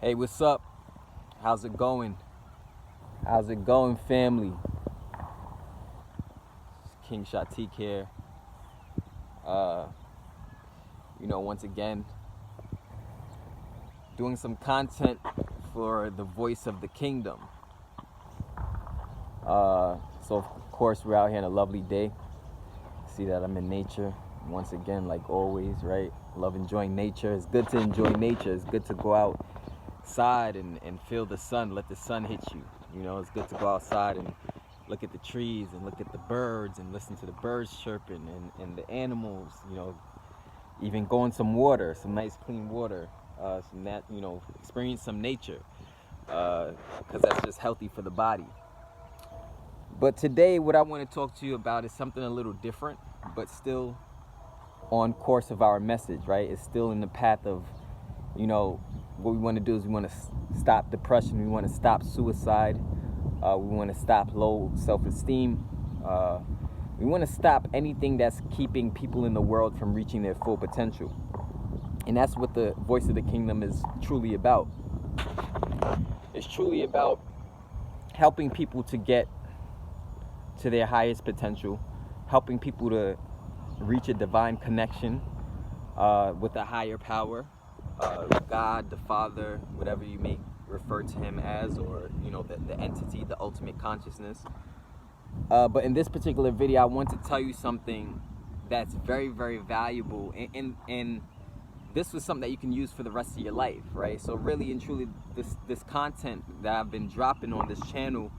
Hey, what's up? How's it going? How's it going, family? It's King Shatik here. Once again, doing some content for the voice of the kingdom. So of course we're out here on a lovely day. See that I'm in nature once again, like always, right? Love enjoying nature. It's good to enjoy nature. It's good to go outside and feel the sun, let the sun hit you. It's good to go outside and look at the trees and look at the birds and listen to the birds chirping and the animals, even go in some water, some nice clean water, experience some nature, because that's just healthy for the body. But today what I want to talk to you about is something a little different, but still on course of our message, right? It's still in the path of, what we want to do is we want to stop depression, we want to stop suicide, we want to stop low self-esteem, we want to stop anything that's keeping people in the world from reaching their full potential. And that's what the voice of the kingdom is truly about. It's truly about helping people to get to their highest potential, helping people to reach a divine connection with a higher power, God, the Father, whatever you may refer to him as, or the entity, the ultimate consciousness. But in this particular video, I want to tell you something that's very, very valuable, and this was something that you can use for the rest of your life, right? So really and truly, this content that I've been dropping on this channel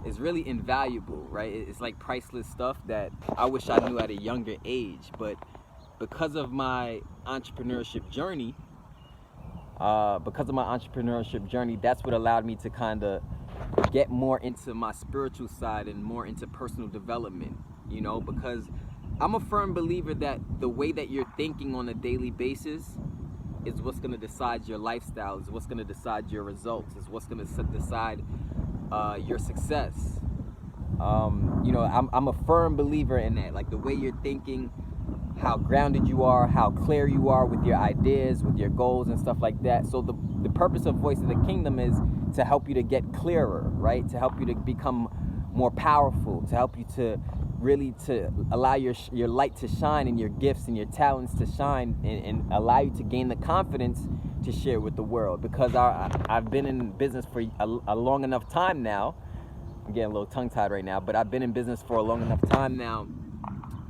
is really invaluable, right? It's like priceless stuff that I wish I knew at a younger age. But because of my entrepreneurship journey, that's what allowed me to kind of get more into my spiritual side and more into personal development, because I'm a firm believer that the way that you're thinking on a daily basis is what's going to decide your lifestyle, is what's going to decide your results, is what's going to decide your success. I'm a firm believer in that. Like the way you're thinking, how grounded you are, how clear you are with your ideas, with your goals and stuff like that. So the purpose of Voice of the Kingdom is to help you to get clearer, right? To help you to become more powerful, to help you to really to allow your light to shine and your gifts and your talents to shine, and allow you to gain the confidence to share with the world. Because I've been in business for a long enough time now. I'm getting a little tongue-tied right now, but I've been in business for a long enough time now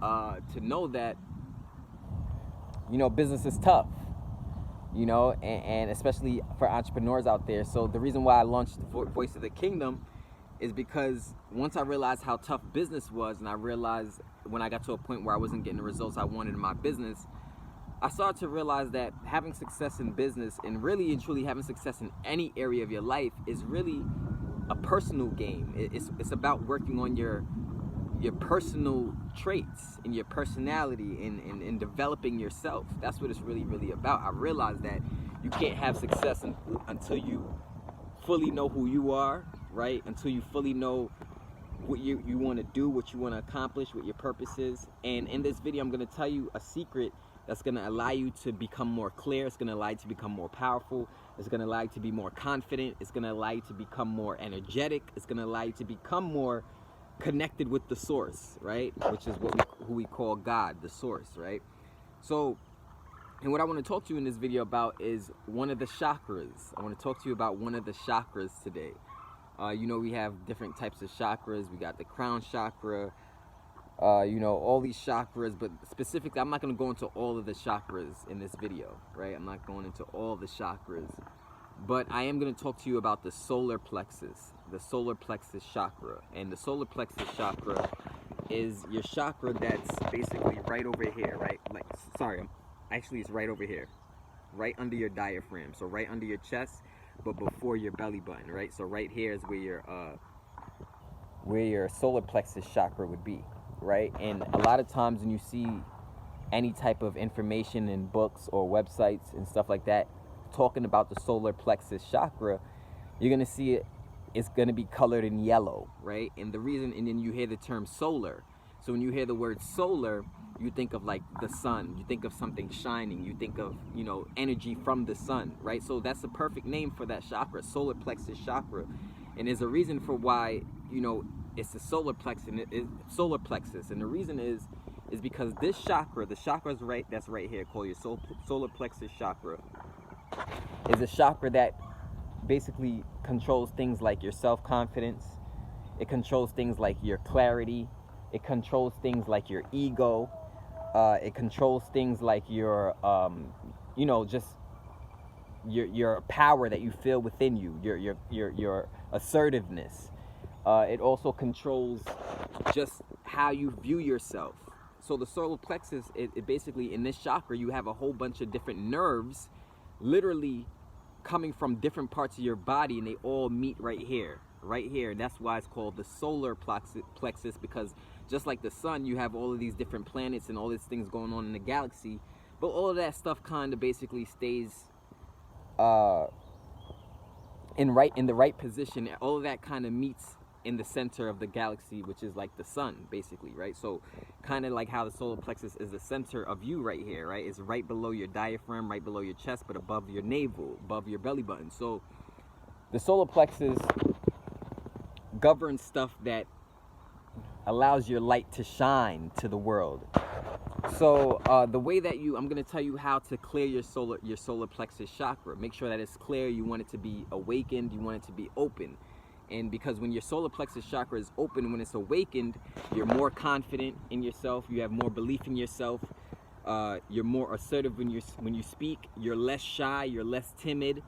to know that business is tough, and especially for entrepreneurs out there. So the reason why I launched Voice of the Kingdom is because once I realized how tough business was, and I realized when I got to a point where I wasn't getting the results I wanted in my business, I started to realize that having success in business, and really and truly having success in any area of your life, is really a personal game. It's about working on your personal traits and your personality and developing yourself. That's what it's really, really about. I realized that you can't have success until you fully know who you are, right? Until you fully know what you want to do, what you want to accomplish, what your purpose is. And in this video, I'm going to tell you a secret that's going to allow you to become more clear. It's going to allow you to become more powerful. It's going to allow you to be more confident. It's going to allow you to become more energetic. It's going to allow you to become more connected with the source, right? Which is who we call God, the source, right? So, and what I want to talk to you in this video about is one of the chakras. I want to talk to you about one of the chakras today. We have different types of chakras. We got the crown chakra, all these chakras, but specifically, I'm not going to go into all of the chakras in this video, right? I'm not going into all the chakras, but I am going to talk to you about the solar plexus, the solar plexus chakra. And the solar plexus chakra is your chakra that's basically right over here, right? Actually it's right over here, right under your diaphragm. So right under your chest, but before your belly button, right? So right here is where your solar plexus chakra would be, right? And a lot of times when you see any type of information in books or websites and stuff like that talking about the solar plexus chakra, you're gonna see it's gonna be colored in yellow, right? And the reason, and then you hear the term solar. So when you hear the word solar, you think of like the sun, you think of something shining, you think of, you know, energy from the sun, right? So that's the perfect name for that chakra, solar plexus chakra. And there's a reason for why, you know, it's the solar plexus, and solar plexus. And the reason is because this chakra, the chakra's that's right here, called your solar plexus chakra, is a chakra that basically controls things like your self-confidence. It controls things like your clarity. It controls things like your ego. It controls things like your, you know, just your power that you feel within you, your assertiveness. It also controls just how you view yourself. So the solar plexus, it basically, in this chakra, you have a whole bunch of different nerves, literally coming from different parts of your body, and they all meet right here. And that's why it's called the solar plexus, because just like the sun, you have all of these different planets and all these things going on in the galaxy, but all of that stuff kind of basically stays in the right position. All of that kind of meets in the center of the galaxy, which is like the sun, basically, right? So kind of like how the solar plexus is the center of you right here, right? It's right below your diaphragm, right below your chest, but above your navel, above your belly button. So the solar plexus governs stuff that allows your light to shine to the world. So the way that I'm going to tell you how to clear your solar plexus chakra. Make sure that it's clear. You want it to be awakened. You want it to be open. And because when your solar plexus chakra is open, when it's awakened, you're more confident in yourself. You have more belief in yourself. You're more assertive when you speak. You're less shy. You're less timid.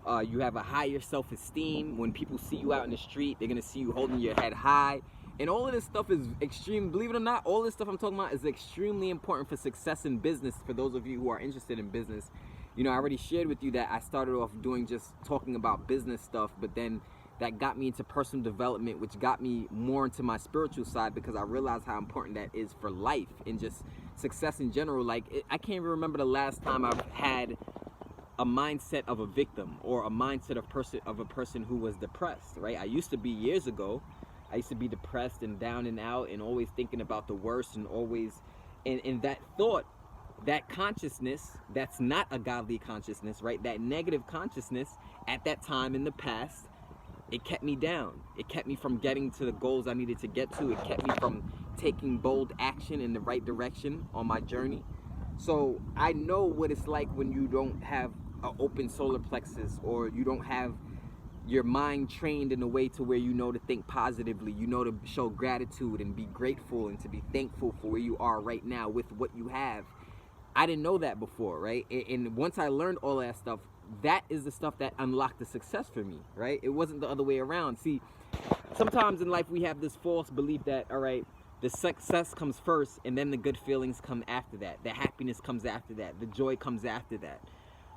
You have a higher self-esteem. When people see you out in the street, they're going to see you holding your head high. And all of this stuff is extreme. Believe it or not, all this stuff I'm talking about is extremely important for success in business. For those of you who are interested in business, you know, I already shared with you that I started off doing just talking about business stuff, but then that got me into personal development, which got me more into my spiritual side, because I realized how important that is for life and just success in general. Like, I can't even remember the last time I've had a mindset of a victim or a mindset of a person who was depressed, right? I used to be, years ago, I used to be depressed and down and out and always thinking about the worst, and always, and that thought, that consciousness, that's not a godly consciousness, right? That negative consciousness at that time in the past, it kept me down. It kept me from getting to the goals I needed to get to. It kept me from taking bold action in the right direction on my journey. So I know what it's like when you don't have an open solar plexus, or you don't have your mind trained in a way to where you know to think positively, you know to show gratitude and be grateful and to be thankful for where you are right now with what you have. I didn't know that before, right? And once I learned all that stuff, that is the stuff that unlocked the success for me, right? It wasn't the other way around. See, sometimes in life we have this false belief that, all right, the success comes first and then the good feelings come after that. The happiness comes after that. The joy comes after that,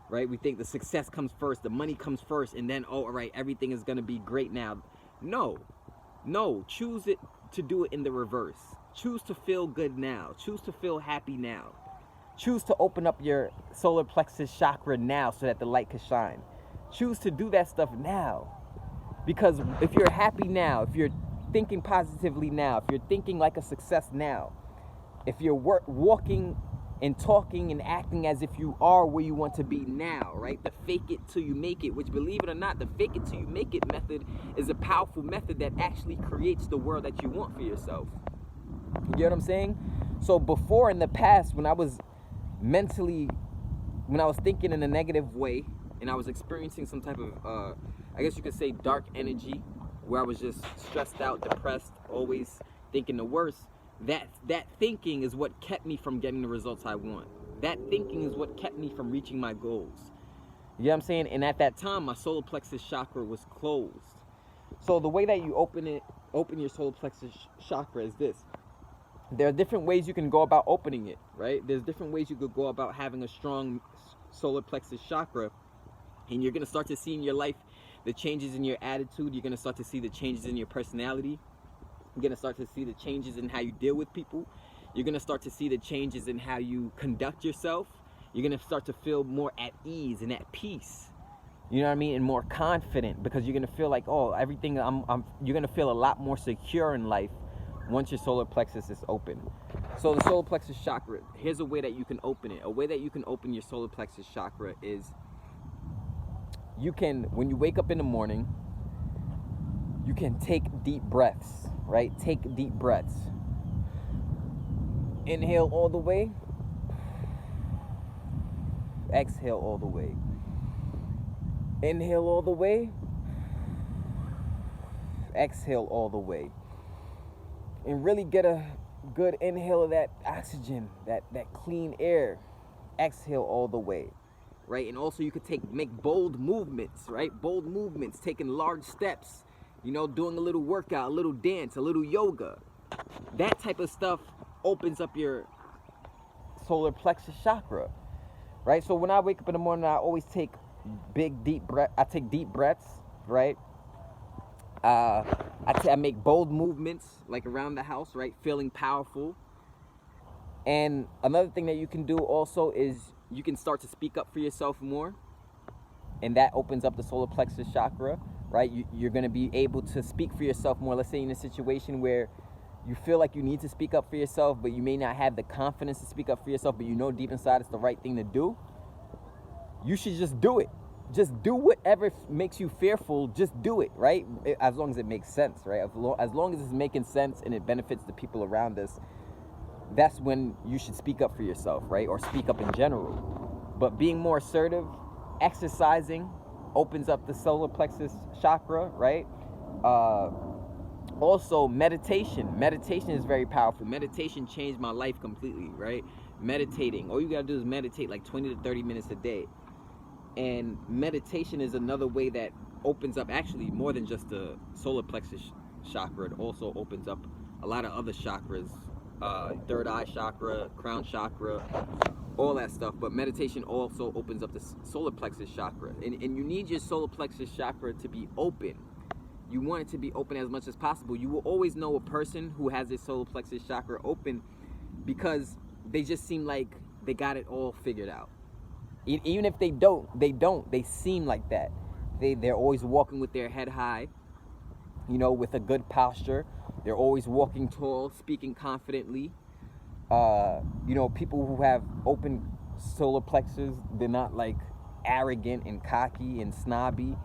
right? We think the success comes first, the money comes first, and then, oh, all right, everything is going to be great now. No, choose it to do it in the reverse. Choose to feel good now. Choose to feel happy now. Choose to open up your solar plexus chakra now so that the light can shine. Choose to do that stuff now. Because if you're happy now, if you're thinking positively now, if you're thinking like a success now, if you're walking and talking and acting as if you are where you want to be now, right? The fake it till you make it, which, believe it or not, the fake it till you make it method is a powerful method that actually creates the world that you want for yourself. You get what I'm saying? So before, in the past, when I was thinking in a negative way, and I was experiencing some type of, I guess you could say, dark energy, where I was just stressed out, depressed, always thinking the worst, that thinking is what kept me from getting the results I want. That thinking is what kept me from reaching my goals. You know what I'm saying? And at that time, my solar plexus chakra was closed. So the way that you open your solar plexus chakra is this. There are different ways you can go about opening it, right? There's different ways you could go about having a strong solar plexus chakra, and you're going to start to see in your life the changes in your attitude. You're going to start to see the changes in your personality. You're going to start to see the changes in how you deal with people. You're going to start to see the changes in how you conduct yourself. You're going to start to feel more at ease and at peace. You know what I mean? And more confident, because you're going to feel like, oh, everything, you're going to feel a lot more secure in life once your solar plexus is open. So the solar plexus chakra, here's a way that you can open it. A way that you can open your solar plexus chakra is you can, when you wake up in the morning, you can take deep breaths, right? Take deep breaths. Inhale all the way. Exhale all the way. Inhale all the way. Exhale all the way. And really get a good inhale of that oxygen, that clean air. Exhale all the way, right? And also you could make bold movements, right? Bold movements, taking large steps, you know, doing a little workout, a little dance, a little yoga. That type of stuff opens up your solar plexus chakra, right? So when I wake up in the morning, I always take deep breaths, right? I make bold movements, like around the house, right? Feeling powerful. And another thing that you can do also is you can start to speak up for yourself more. And that opens up the solar plexus chakra, right? You're going to be able to speak for yourself more. Let's say in a situation where you feel like you need to speak up for yourself, but you may not have the confidence to speak up for yourself, but you know deep inside it's the right thing to do. You should just do it. Just do whatever makes you fearful. Just do it, right? As long as it makes sense, right? As long as it's making sense and it benefits the people around us, that's when you should speak up for yourself, right? Or speak up in general. But being more assertive, exercising opens up the solar plexus chakra, right? Also, meditation. Meditation is very powerful. Meditation changed my life completely, right? Meditating. All you gotta do is meditate like 20 to 30 minutes a day. And meditation is another way that opens up actually more than just the solar plexus chakra. It also opens up a lot of other chakras, third eye chakra, crown chakra, all that stuff. But meditation also opens up the solar plexus chakra. And you need your solar plexus chakra to be open. You want it to be open as much as possible. You will always know a person who has their solar plexus chakra open because they just seem like they got it all figured out. Even if they don't, they seem like that. They're always walking with their head high, you know, with a good posture. They're always walking tall, speaking confidently. You know, people who have open solar plexus, they're not like arrogant and cocky and snobby.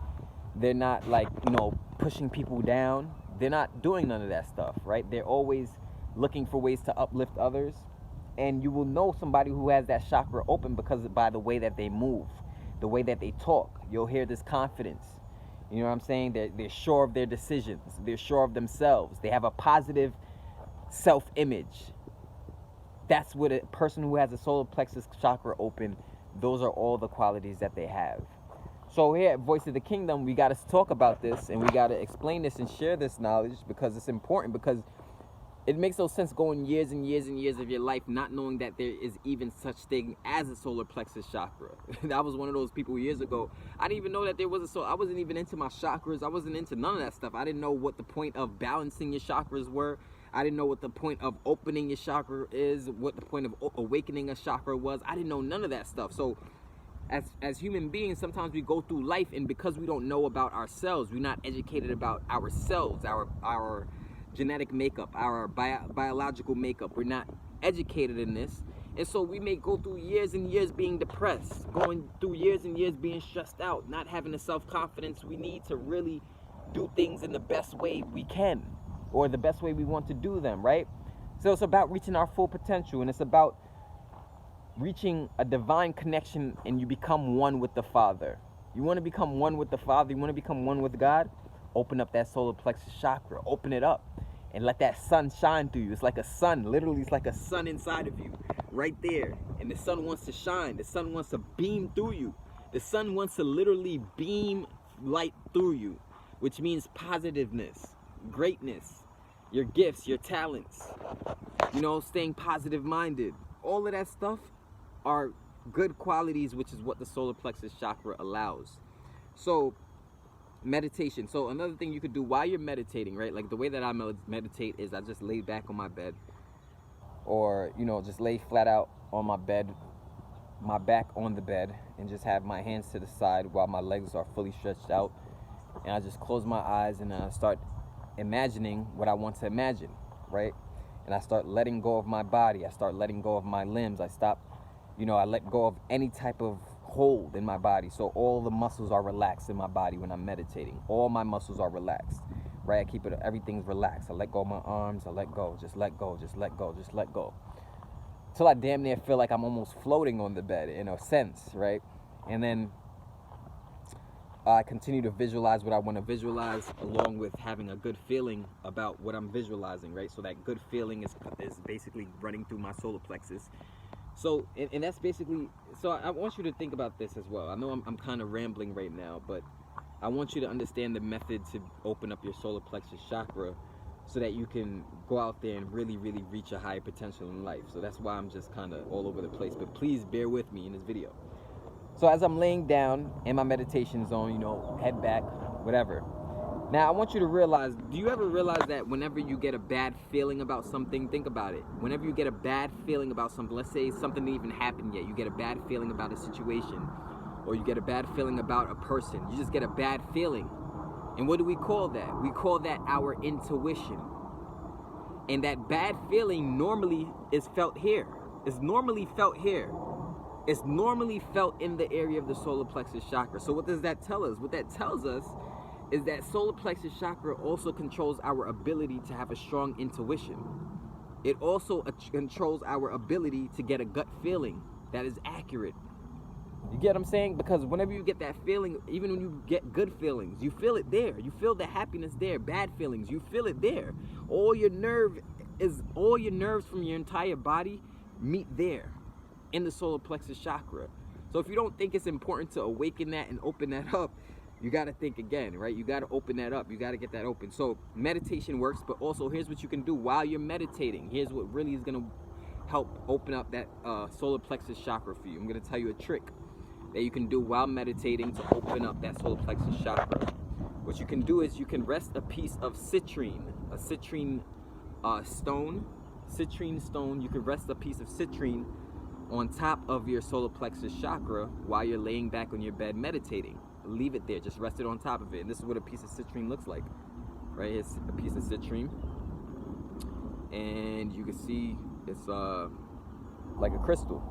They're not like, you know, pushing people down. They're not doing none of that stuff, right? They're always looking for ways to uplift others. And you will know somebody who has that chakra open because by the way that they move, the way that they talk. You'll hear this confidence. You know what I'm saying? They're sure of their decisions. They're sure of themselves. They have a positive self-image. That's what a person who has a solar plexus chakra open, those are all the qualities that they have. So here at Voice of the Kingdom, we got to talk about this and we got to explain this and share this knowledge because it's important, because it makes no sense going years and years and years of your life not knowing that there is even such thing as a solar plexus chakra. I was one of those people years ago. I didn't even know that there was I wasn't even into my chakras. I wasn't into none of that stuff. I didn't know what the point of balancing your chakras were. I didn't know what the point of opening your chakra is, what the point of awakening a chakra was. I didn't know none of that stuff. So as human beings, sometimes we go through life, and because we don't know about ourselves, we're not educated about ourselves, our genetic makeup, our biological makeup. We're not educated in this. And so we may go through years and years being depressed, going through years and years being stressed out, not having the self-confidence we need to really do things in the best way we can, or the best way we want to do them, right? So it's about reaching our full potential, and it's about reaching a divine connection, and you become one with the Father. You want to become one with the Father, you want to become one with God? Open up that solar plexus chakra, open it up, and let that sun shine through you. It's like a sun, literally it's like a sun inside of you, right there. And the sun wants to shine, the sun wants to beam through you. The sun wants to literally beam light through you, which means positiveness, greatness, your gifts, your talents, you know, staying positive minded. All of that stuff are good qualities, which is what the solar plexus chakra allows. So meditation. So another thing you could do while you're meditating, right? Like the way that I meditate is I just lay back on my bed, or, you know, just lay flat out on my bed, my back on the bed, and just have my hands to the side while my legs are fully stretched out. And I just close my eyes and I start imagining what I want to imagine, right? And I start letting go of my body. I start letting go of my limbs. I stop, I let go of any type of hold in my body. So all the muscles are relaxed in my body when I'm meditating. All my muscles are relaxed, right? I keep it, everything's relaxed. I let go of my arms. I let go, just let go, just let go, just let go. Till I damn near feel like I'm almost floating on the bed in a sense, right? And then I continue to visualize what I want to visualize, along with having a good feeling about what I'm visualizing, right? So that good feeling is basically running through my solar plexus. So, and that's basically, so I want you to think about this as well. I know I'm kind of rambling right now, but I want you to understand the method to open up your solar plexus chakra so that you can go out there and really, really reach a higher potential in life. So that's why I'm just kind of all over the place, but please bear with me in this video. So as I'm laying down in my meditation zone, head back, whatever. Now I want you to realize, do you ever realize that whenever you get a bad feeling about something, think about it. Whenever you get a bad feeling about something, let's say something didn't even happen yet, you get a bad feeling about a situation, or you get a bad feeling about a person, you just get a bad feeling. And what do we call that? We call that our intuition. And that bad feeling normally is felt here. It's normally felt here. It's normally felt in the area of the solar plexus chakra. So what does that tell us? What that tells us is that solar plexus chakra also controls our ability to have a strong intuition. It also controls our ability to get a gut feeling that is accurate. You get what I'm saying? Because whenever you get that feeling, even when you get good feelings, you feel it there. You feel the happiness there. Bad feelings, you feel it there. All your nerves from your entire body meet there in the solar plexus chakra. So if you don't think it's important to awaken that and open that up, you got to think again, right? You got to open that up. You got to get that open. So meditation works, but also here's what you can do while you're meditating. Here's what really is going to help open up that solar plexus chakra for you. I'm going to tell you a trick that you can do while meditating to open up that solar plexus chakra. What you can do is you can rest a piece of citrine, a citrine stone. You can rest a piece of citrine on top of your solar plexus chakra while you're laying back on your bed meditating. Leave it there, just rest it on top of it. And this is what a piece of citrine looks like, right? It's a piece of citrine, and you can see it's like a crystal,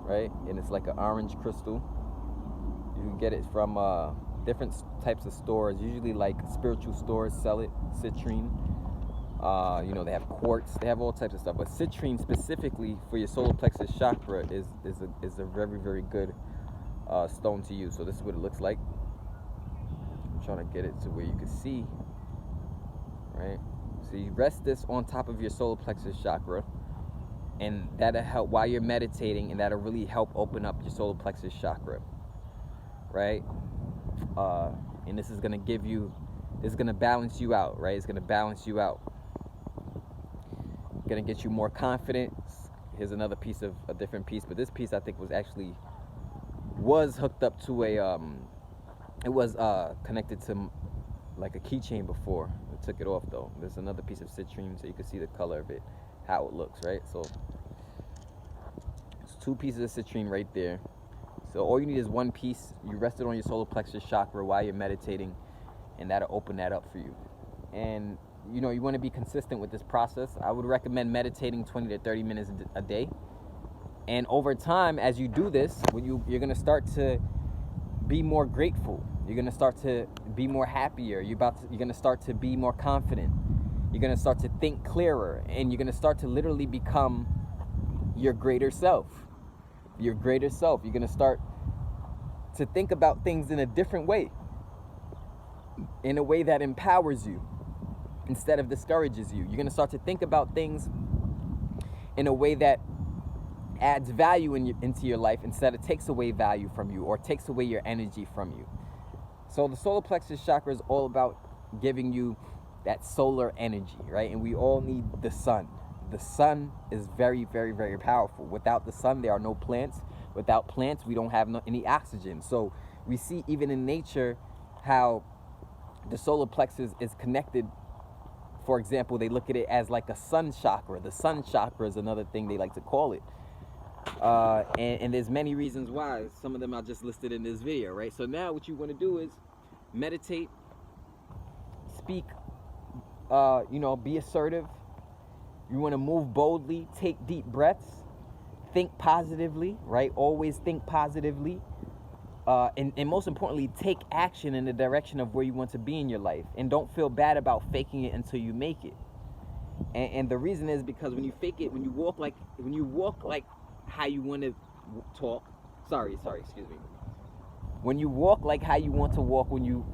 right? And it's like an orange crystal. You can get it from different types of stores, usually like spiritual stores sell it, citrine. They have quartz, they have all types of stuff, but citrine specifically for your solar plexus chakra is a very, very good stone to use. So this is what it looks like. I'm trying to get it to where you can see, right? So you rest this on top of your solar plexus chakra, and that'll help while you're meditating, and that'll really help open up your solar plexus chakra, right? And this is going to balance you out, right? It's going to balance you out. Going to get you more confidence. Here's another piece of a different piece, but this piece I think was hooked up to it was connected to like a keychain before. I took it off though. There's another piece of citrine so you can see the color of it, how it looks, right? So it's two pieces of citrine right there. So all you need is one piece. You rest it on your solar plexus chakra while you're meditating, and that'll open that up for you. And you want to be consistent with this process. I would recommend meditating 20 to 30 minutes a day. And over time, as you do this, you're going to start to be more grateful. You're going to start to be more happier. You're going to start to be more confident. You're going to start to think clearer, and you're going to start to literally become your greater self. Your greater self. You're going to start to think about things in a different way, in a way that empowers you instead of discourages you. You're going to start to think about things in a way that adds value into your life instead of takes away value from you or takes away your energy from you. So the solar plexus chakra is all about giving you that solar energy, right? And we all need the sun. The sun is very, very, very powerful. Without the sun, there are no plants. Without plants, we don't have any oxygen. So we see even in nature how the solar plexus is connected. For example, they look at it as like a sun chakra. The sun chakra is another thing they like to call it. And there's many reasons why. Some of them are just listed in this video, right? So now what you want to do is meditate, speak, be assertive, You want to move boldly, take deep breaths, think positively, right? Always think positively. And most importantly, take action in the direction of where you want to be in your life. And don't feel bad about faking it until you make it. And the reason is because when you fake it, when you walk like how you want to talk, excuse me. When you walk like how you want to walk when you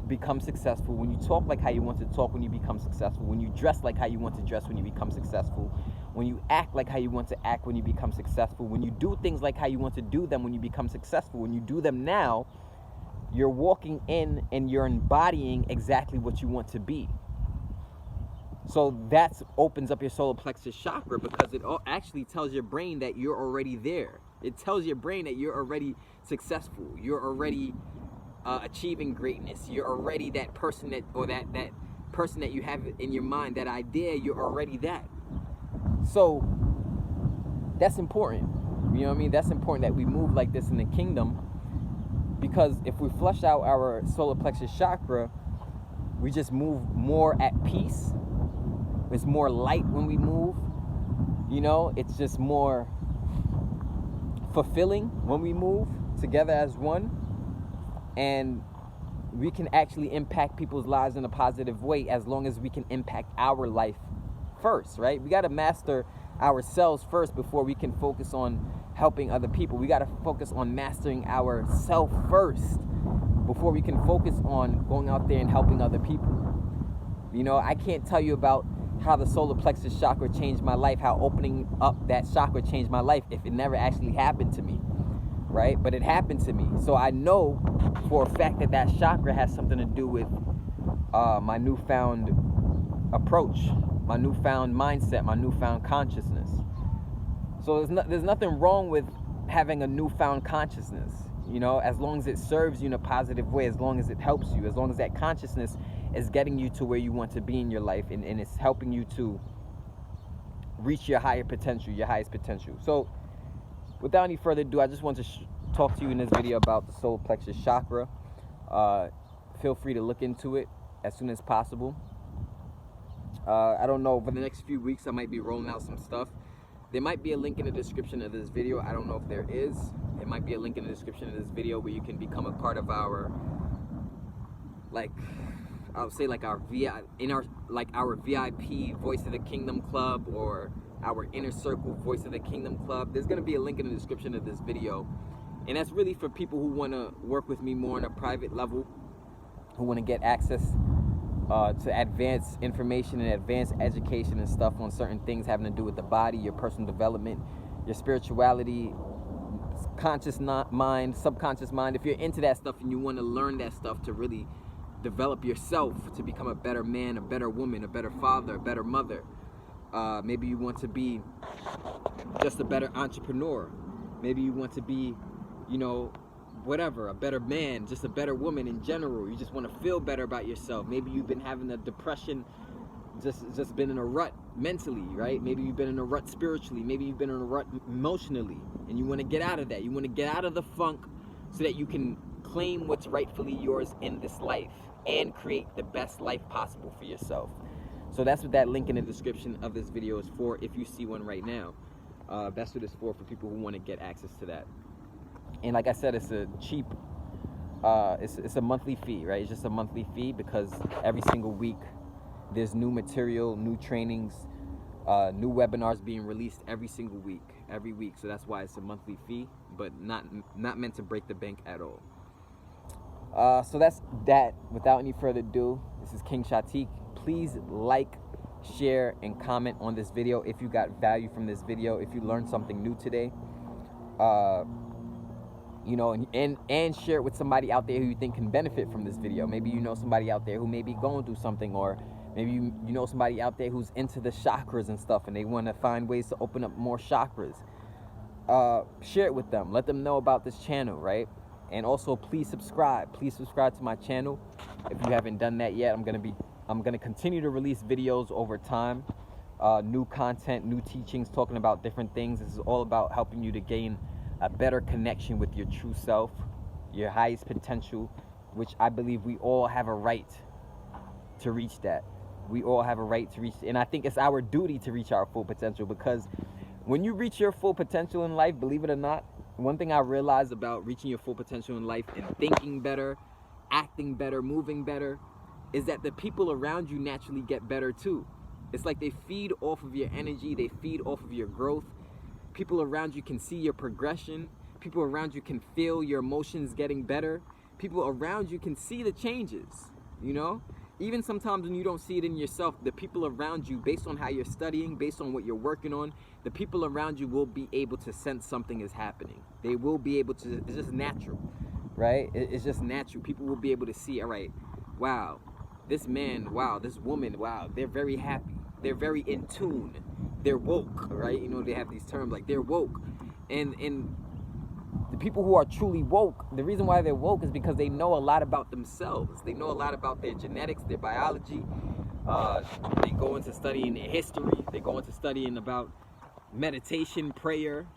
become successful, when you talk like how you want to talk when you become successful, when you dress like how you want to dress when you become successful, when you act like how you want to act when you become successful, when you do things like how you want to do them when you become successful, when you do them now, you're walking in and you're embodying exactly what you want to be. So that opens up your solar plexus chakra, because it actually tells your brain that you're already there. It tells your brain that you're already successful. You're already achieving greatness. You're already that person that person that you have in your mind, that idea, you're already that. So that's important. You know what I mean? That's important that we move like this in the kingdom, because if we flush out our solar plexus chakra, we just move more at peace. It's more light when we move. You know, it's just more fulfilling when we move together as one. And we can actually impact people's lives in a positive way as long as we can impact our life first, right? We got to master ourselves first before we can focus on helping other people. We got to focus on mastering ourselves first before we can focus on going out there and helping other people. You know, I can't tell you about how the solar plexus chakra changed my life, how opening up that chakra changed my life, if it never actually happened to me, right? But it happened to me. So I know for a fact that that chakra has something to do with my newfound approach, my newfound mindset, my newfound consciousness. So there's nothing wrong with having a newfound consciousness, you know, as long as it serves you in a positive way, as long as it helps you, as long as that consciousness is getting you to where you want to be in your life, and it's helping you to reach your higher potential, your highest potential. So without any further ado, I just want to talk to you in this video about the solar plexus chakra. Feel free to look into it as soon as possible. I don't know, over the next few weeks I might be rolling out some stuff. There might be a link in the description of this video. I don't know if there is. There might be a link in the description of this video where you can become a part of our, like, I would say, like our VIP Voice of the Kingdom Club, or our Inner Circle Voice of the Kingdom Club. There's going to be a link in the description of this video, and that's really for people who want to work with me more on a private level, who want to get access to advanced information and advanced education and stuff on certain things having to do with the body, your personal development, your spirituality, conscious mind, subconscious mind. If you're into that stuff and you want to learn that stuff to really develop yourself to become a better man, a better woman, a better father, a better mother. Maybe you want to be just a better entrepreneur. Maybe you want to be, you know, whatever, a better man, just a better woman in general. You just want to feel better about yourself. Maybe you've been having a depression, just been in a rut mentally, right? Maybe you've been in a rut spiritually. Maybe you've been in a rut emotionally, and you want to get out of that. You want to get out of the funk so that you can claim what's rightfully yours in this life and create the best life possible for yourself. So that's what that link in the description of this video is for, if you see one right now. That's what it's for people who want to get access to that. And like I said, it's a cheap, it's a monthly fee, right? It's just a monthly fee, because every single week there's new material, new trainings, new webinars being released every single week, every week. So that's why it's a monthly fee, but not meant to break the bank at all. So that's that. Without any further ado, this is King Shatik. Please like, share, and comment on this video if you got value from this video, if you learned something new today. You know, and share it with somebody out there who you think can benefit from this video. Maybe you know somebody out there who may be going through something, or maybe you know somebody out there who's into the chakras and stuff, and they want to find ways to open up more chakras. Share it with them. Let them know about this channel, right? And also, please subscribe. Please subscribe to my channel if you haven't done that yet. I'm gonna continue to release videos over time, new content, new teachings, talking about different things. This is all about helping you to gain a better connection with your true self, your highest potential, which I believe we all have a right to reach that. We all have a right to reach, and I think it's our duty to reach our full potential, because when you reach your full potential in life, believe it or not, one thing I realized about reaching your full potential in life and thinking better, acting better, moving better, is that the people around you naturally get better too. It's like they feed off of your energy, they feed off of your growth. People around you can see your progression. People around you can feel your emotions getting better. People around you can see the changes, you know? Even sometimes when you don't see it in yourself, the people around you, based on how you're studying, based on what you're working on, the people around you will be able to sense something is happening. They will be able to, it's just natural, right? It's just natural. People will be able to see, all right, wow, this man, wow, this woman, wow, they're very happy. They're very in tune. They're woke, right? You know, they have these terms like they're woke. And the people who are truly woke, the reason why they're woke is because they know a lot about themselves. They know a lot about their genetics, their biology. They go into studying their history. They go into studying about meditation, prayer,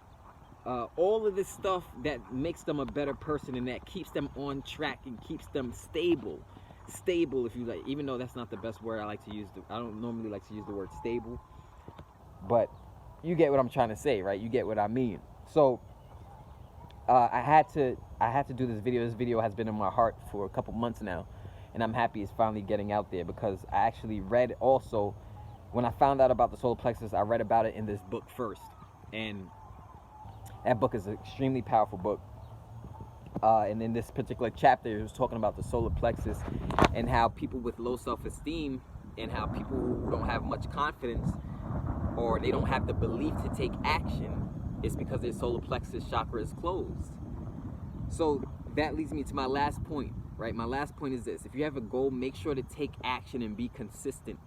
all of this stuff that makes them a better person and that keeps them on track and keeps them stable. Stable, if you like, even though that's not the best word I like to use. I don't normally like to use the word stable, but you get what I'm trying to say, right? You get what I mean. So I had to do this video. This video has been in my heart for a couple months now, and I'm happy it's finally getting out there, because I actually read also, when I found out about the solar plexus, I read about it in this book first, and that book is an extremely powerful book. And in this particular chapter, it was talking about the solar plexus and how people with low self-esteem and how people who don't have much confidence, or they don't have the belief to take action, is because their solar plexus chakra is closed. So that leads me to my last point, right? My last point is this: if you have a goal, make sure to take action and be consistent.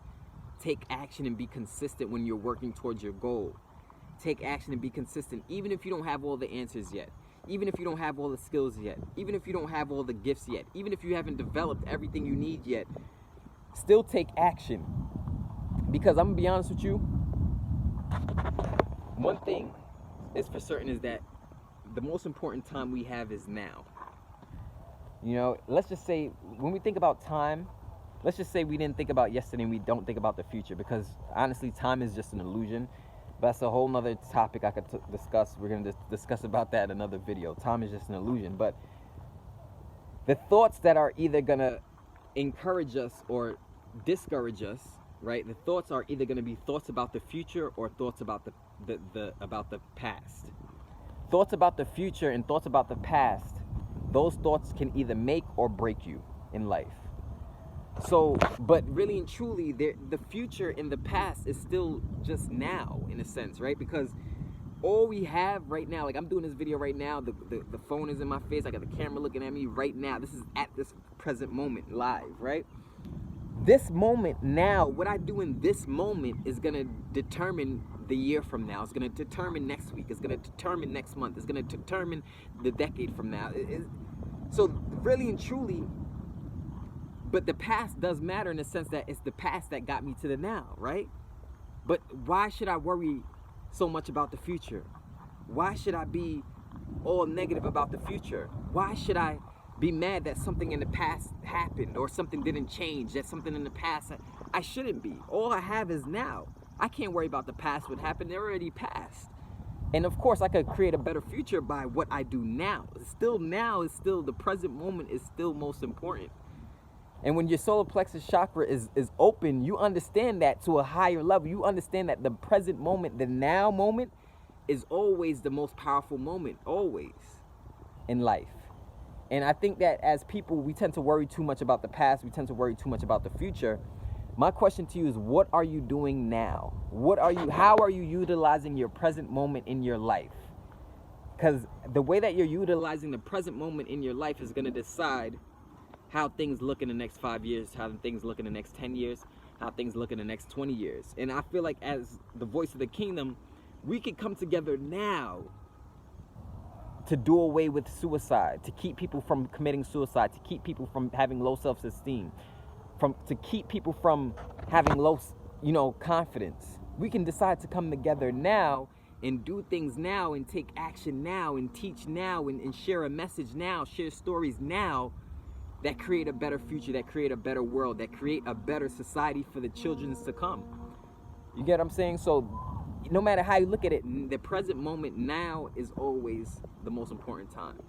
Take action and be consistent when you're working towards your goal. Take action and be consistent, even if you don't have all the answers yet. Even if you don't have all the skills yet, even if you don't have all the gifts yet, even if you haven't developed everything you need yet, still take action. Because I'm gonna be honest with you, one thing is for certain is that the most important time we have is now. You know, let's just say when we think about time, let's just say we didn't think about yesterday and we don't think about the future, because honestly, time is just an illusion. That's a whole nother topic I could discuss. We're going to discuss about that in another video. Time is just an illusion. But the thoughts that are either going to encourage us or discourage us, right? The thoughts are either going to be thoughts about the future or thoughts about the past. Thoughts about the future and thoughts about the past, those thoughts can either make or break you in life. So, but really and truly, the future and the past is still just now, in a sense, right? Because all we have right now, like I'm doing this video right now, the phone is in my face, I got the camera looking at me right now. This is at this present moment, live, right? This moment now, what I do in this moment is going to determine the year from now. It's going to determine next week. It's going to determine next month. It's going to determine the decade from now. So really and truly, but the past does matter in the sense that it's the past that got me to the now, right? But why should I worry so much about the future? Why should I be all negative about the future? Why should I be mad that something in the past happened or something didn't change, that something in the past, I shouldn't be. All I have is now. I can't worry about the past, what happened, they're already past. And of course, I could create a better future by what I do now. Still now is still, the present moment is still most important. And when your solar plexus chakra is open, you understand that to a higher level. You understand that the present moment, the now moment, is always the most powerful moment, always, in life. And I think that as people, we tend to worry too much about the past. We tend to worry too much about the future. My question to you is, what are you doing now? How are you utilizing your present moment in your life? Because the way that you're utilizing the present moment in your life is going to decide how things look in the next 5 years, how things look in the next 10 years, how things look in the next 20 years. And I feel like as the voice of the kingdom, we can come together now to do away with suicide, to keep people from committing suicide, to keep people from having low self-esteem, to keep people from having low, confidence. We can decide to come together now and do things now and take action now and teach now and share a message now, share stories now, that create a better future, that create a better world, that create a better society for the children to come. You get what I'm saying? So no matter how you look at it, the present moment now is always the most important time.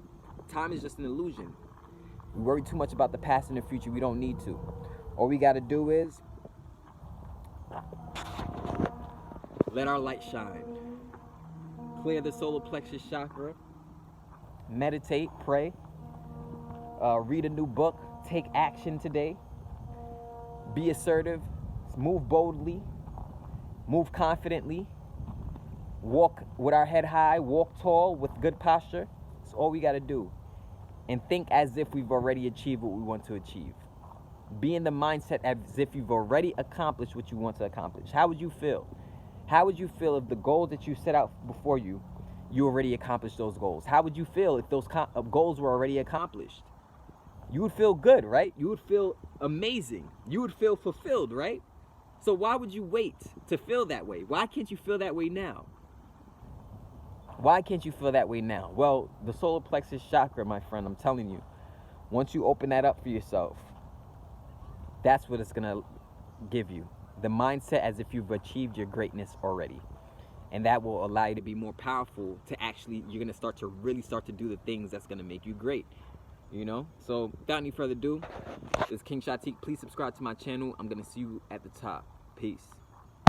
Time is just an illusion. We worry too much about the past and the future. We don't need to. All we got to do is let our light shine. Clear the solar plexus chakra. Meditate, pray. Read a new book. Take action today. Be assertive. Move boldly. Move confidently. Walk with our head high. Walk tall with good posture. That's all we got to do. And think as if we've already achieved what we want to achieve. Be in the mindset as if you've already accomplished what you want to accomplish. How would you feel? How would you feel if the goals that you set out before you, you already accomplished those goals? How would you feel if those goals were already accomplished? You would feel good, right? You would feel amazing. You would feel fulfilled, right? So why would you wait to feel that way? Why can't you feel that way now? Why can't you feel that way now? Well, the solar plexus chakra, my friend, I'm telling you, once you open that up for yourself, that's what it's going to give you. The mindset as if you've achieved your greatness already. And that will allow you to be more powerful to actually, you're going to start to really start to do the things that's going to make you great. You know? So without any further ado, this is King Shatik. Please subscribe to my channel. I'm going to see you at the top. Peace.